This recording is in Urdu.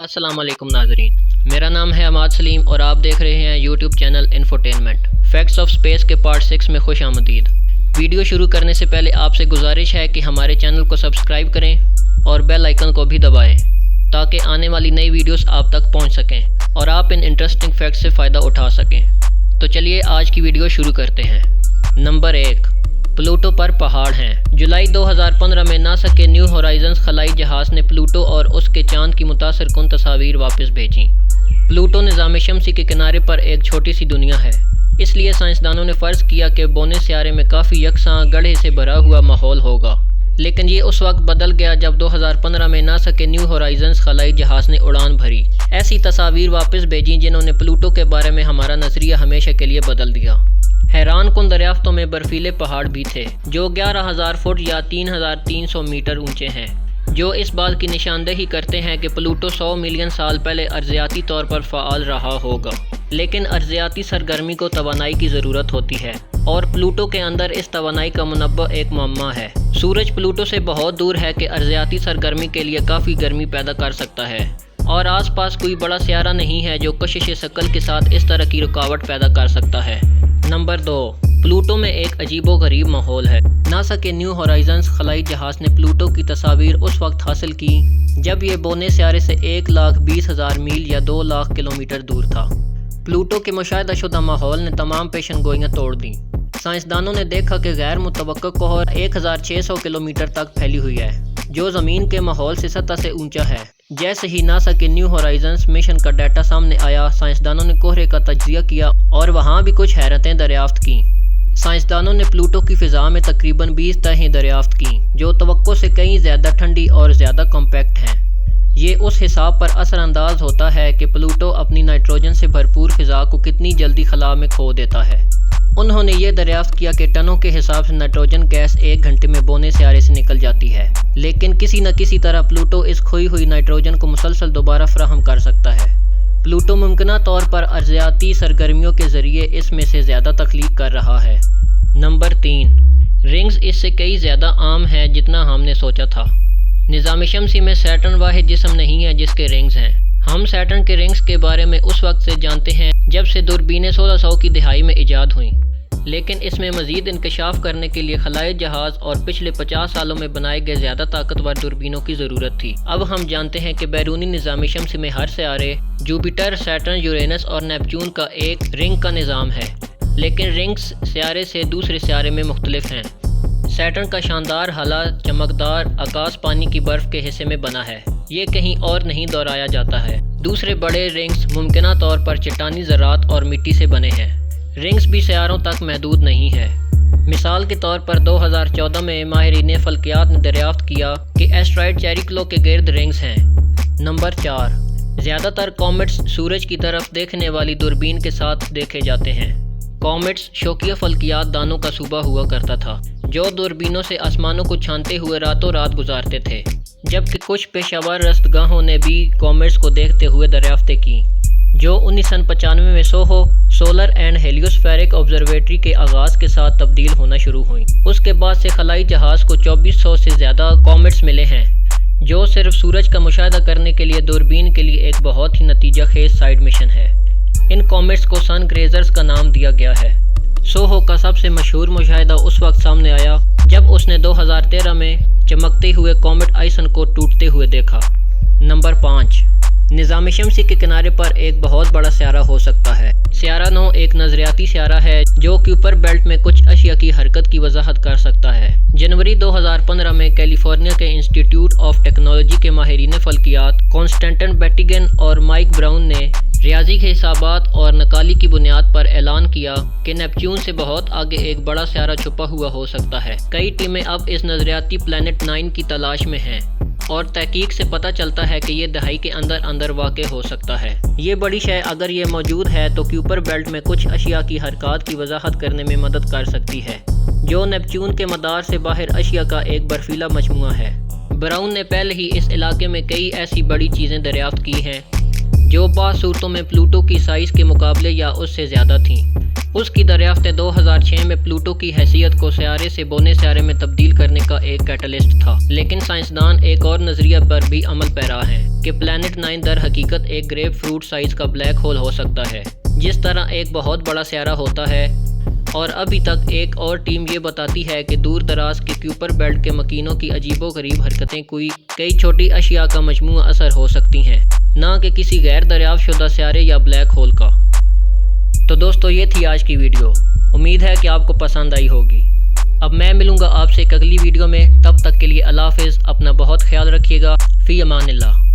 السلام علیکم ناظرین، میرا نام ہے عماد سلیم اور آپ دیکھ رہے ہیں YouTube channel infotainment. Facts of space کے پارٹ 6 میں خوش آمدید۔ ویڈیو شروع کرنے سے پہلے آپ سے گزارش ہے کہ ہمارے چینل کو سبسکرائب کریں اور بیل آئیکن کو بھی دبائیں تاکہ آنے والی نئی ویڈیوز آپ تک پہنچ سکیں اور آپ ان انٹرسٹنگ فیکٹس سے فائدہ اٹھا سکیں۔ تو چلیے آج کی ویڈیو شروع کرتے ہیں۔ نمبر 1، پلوٹو پر پہاڑ ہیں۔ جولائی 2015 میں ناسا کے نیو ہورائزنز خلائی جہاز نے پلوٹو اور اس کے چاند کی متاثر کن تصاویر واپس بھیجیں۔ پلوٹو نظام شمسی کے کنارے پر ایک چھوٹی سی دنیا ہے، اس لیے سائنسدانوں نے فرض کیا کہ بونے سیارے میں کافی یکساں گڑھے سے بھرا ہوا ماحول ہوگا، لیکن یہ اس وقت بدل گیا جب 2015 میں ناسا کے نیو ہورائزنز خلائی جہاز نے اڑان بھری۔ ایسی تصاویر واپس بھیجیں جنہوں نے پلوٹو کے بارے میں ہمارا نظریہ ہمیشہ کے لیے بدل دیا۔ حیران کن دریافتوں میں برفیلے پہاڑ بھی تھے جو 11,000 فٹ یا 3,300 میٹر اونچے ہیں، جو اس بات کی نشاندہی کرتے ہیں کہ پلوٹو 100 ملین سال پہلے ارضیاتی طور پر فعال رہا ہوگا۔ لیکن ارضیاتی سرگرمی کو توانائی کی ضرورت ہوتی ہے اور پلوٹو کے اندر اس توانائی کا منبع ایک معمہ ہے۔ سورج پلوٹو سے بہت دور ہے کہ ارضیاتی سرگرمی کے لیے کافی گرمی پیدا کر سکتا ہے، اور آس پاس کوئی بڑا سیارہ نہیں ہے جو کشش ثقل کے ساتھ اس طرح کی رکاوٹ پیدا کر سکتا ہے۔ نمبر 2، پلوٹو میں ایک عجیب و غریب ماحول ہے۔ ناسا کے نیو ہورائزنز خلائی جہاز نے پلوٹو کی تصاویر اس وقت حاصل کی جب یہ بونے سیارے سے 1,20,000 میل یا 2 لاکھ کلومیٹر دور تھا۔ پلوٹو کے مشاہدہ شدہ ماحول نے تمام پیشن گوئیاں توڑ دیں۔ سائنسدانوں نے دیکھا کہ غیر متوقع کوہر 1,600 کلومیٹر تک پھیلی ہوئی ہے، جو زمین کے ماحول سے سطح سے اونچا ہے۔ جیسے ہی ناسا کے نیو ہورائزنز مشن کا ڈیٹا سامنے آیا، سائنسدانوں نے کوہرے کا تجزیہ کیا اور وہاں بھی کچھ حیرتیں دریافت کیں۔ سائنسدانوں نے پلوٹو کی فضا میں تقریباً 20 تہیں دریافت کیں جو توقع سے کہیں زیادہ ٹھنڈی اور زیادہ کمپیکٹ ہیں۔ یہ اس حساب پر اثر انداز ہوتا ہے کہ پلوٹو اپنی نائٹروجن سے بھرپور فضا کو کتنی جلدی خلا میں کھو دیتا ہے۔ انہوں نے یہ دریافت کیا کہ ٹنوں کے حساب سے نائٹروجن گیس 1 گھنٹے میں بونے سیارے سے نکل جاتی ہے، لیکن کسی نہ کسی طرح پلوٹو اس کھوئی ہوئی نائٹروجن کو مسلسل دوبارہ فراہم کر سکتا ہے۔ پلوٹو ممکنہ طور پر ارضیاتی سرگرمیوں کے ذریعے اس میں سے زیادہ تخلیق کر رہا ہے۔ نمبر 3، رنگز اس سے کئی زیادہ عام ہیں جتنا ہم نے سوچا تھا۔ نظام شمسی میں سیٹرن واحد جسم نہیں ہے جس کے رنگز ہیں۔ ہم سیٹرن کے رنگز کے بارے میں اس وقت سے جانتے ہیں جب سے دوربینیں 1600 کی دہائی میں ایجاد ہوئیں، لیکن اس میں مزید انکشاف کرنے کے لیے خلائی جہاز اور پچھلے 50 سالوں میں بنائے گئے زیادہ طاقتور دوربینوں کی ضرورت تھی۔ اب ہم جانتے ہیں کہ بیرونی نظام شمسی میں ہر سیارے جوپیٹر، سیٹرن، یورینس اور نیپچون کا ایک رنگ کا نظام ہے، لیکن رنگز سیارے سے دوسرے سیارے میں مختلف ہیں۔ سیٹرن کا شاندار ہلا چمکدار عکاس پانی کی برف کے حصے میں بنا ہے، یہ کہیں اور نہیں دہرایا جاتا ہے۔ دوسرے بڑے رنگز ممکنہ طور پر چٹانی ذرات اور مٹی سے بنے ہیں۔ رنگز بھی سیاروں تک محدود نہیں ہے۔ مثال کے طور پر 2014 میں ماہرین فلکیات نے دریافت کیا کہ ایسٹرائیڈ چیریکلو کے گرد رنگز ہیں۔ نمبر 4، زیادہ تر کومیٹس سورج کی طرف دیکھنے والی دوربین کے ساتھ دیکھے جاتے ہیں۔ کومیٹس شوکیہ فلکیات دانوں کا صوبہ ہوا کرتا تھا جو دوربینوں سے آسمانوں کو چھانتے ہوئے راتوں رات گزارتے تھے، جبکہ کچھ پیشہ ور رصدگاہوں نے بھی کومیٹس کو دیکھتے ہوئے دریافتیں کی، جو 1995 میں سوہو سولر اینڈ ہیلیوسفیرک آبزرویٹری کے آغاز کے ساتھ تبدیل ہونا شروع ہوئیں۔ اس کے بعد سے خلائی جہاز کو 2400 سے زیادہ کومیٹس ملے ہیں، جو صرف سورج کا مشاہدہ کرنے کے لیے دوربین کے لیے ایک بہت ہی نتیجہ خیز سائیڈ مشن ہے۔ ان کومیٹس کو سن گریزرز کا نام دیا گیا ہے۔ سوہو کا سب سے مشہور مشاہدہ اس وقت سامنے آیا جب اس نے 2013 میں چمکتے ہوئے کومیٹ آئسن کو ٹوٹتے ہوئے دیکھا۔ نمبر 5، نظام شمسی کے کنارے پر ایک بہت بڑا سیارہ ہو سکتا ہے۔ سیارہ نو ایک نظریاتی سیارہ ہے جو کوپر بیلٹ میں کچھ اشیاء کی حرکت کی وضاحت کر سکتا ہے۔ جنوری 2015 میں کیلیفورنیا کے انسٹی ٹیوٹ آف ٹیکنالوجی کے ماہرین فلکیات کانسٹنٹن بیٹیگن اور مائک براؤن نے ریاضی کے حسابات اور نقالی کی بنیاد پر اعلان کیا کہ نیپچون سے بہت آگے ایک بڑا سیارہ چھپا ہوا ہو سکتا ہے۔ کئی ٹیمیں اب اس نظریاتی پلانٹ 9 کی تلاش میں ہیں اور تحقیق سے پتہ چلتا ہے کہ یہ دہائی کے اندر واقع ہو سکتا ہے۔ یہ بڑی شے اگر یہ موجود ہے تو کوپر بیلٹ میں کچھ اشیاء کی حرکات کی وضاحت کرنے میں مدد کر سکتی ہے، جو نیپچون کے مدار سے باہر اشیاء کا ایک برفیلا مجموعہ ہے۔ براؤن نے پہلے ہی اس علاقے میں کئی ایسی بڑی چیزیں دریافت کی ہیں جو بعض صورتوں میں پلوٹو کی سائز کے مقابلے یا اس سے زیادہ تھیں۔ اس کی دریافتیں 2006 میں پلوٹو کی حیثیت کو سیارے سے بونے سیارے میں تبدیل کرنے کا ایک کیٹلسٹ تھا، لیکن سائنسدان ایک اور نظریہ پر بھی عمل پیرا ہیں کہ پلانٹ 9 در حقیقت ایک گریپ فروٹ سائز کا بلیک ہول ہو سکتا ہے، جس طرح ایک بہت بڑا سیارہ ہوتا ہے۔ اور ابھی تک ایک اور ٹیم یہ بتاتی ہے کہ دور دراز کے کوپر بیلٹ کے مکینوں کی عجیب و غریب حرکتیں کئی چھوٹی اشیاء کا مجموعہ اثر ہو سکتی ہیں، نہ کہ کسی غیر دریافت شدہ سیارے یا بلیک ہول کا۔ تو دوستو، یہ تھی آج کی ویڈیو، امید ہے کہ آپ کو پسند آئی ہوگی۔ اب میں ملوں گا آپ سے ایک اگلی ویڈیو میں، تب تک کے لیے اللہ حافظ، اپنا بہت خیال رکھیے گا، فی امان اللہ۔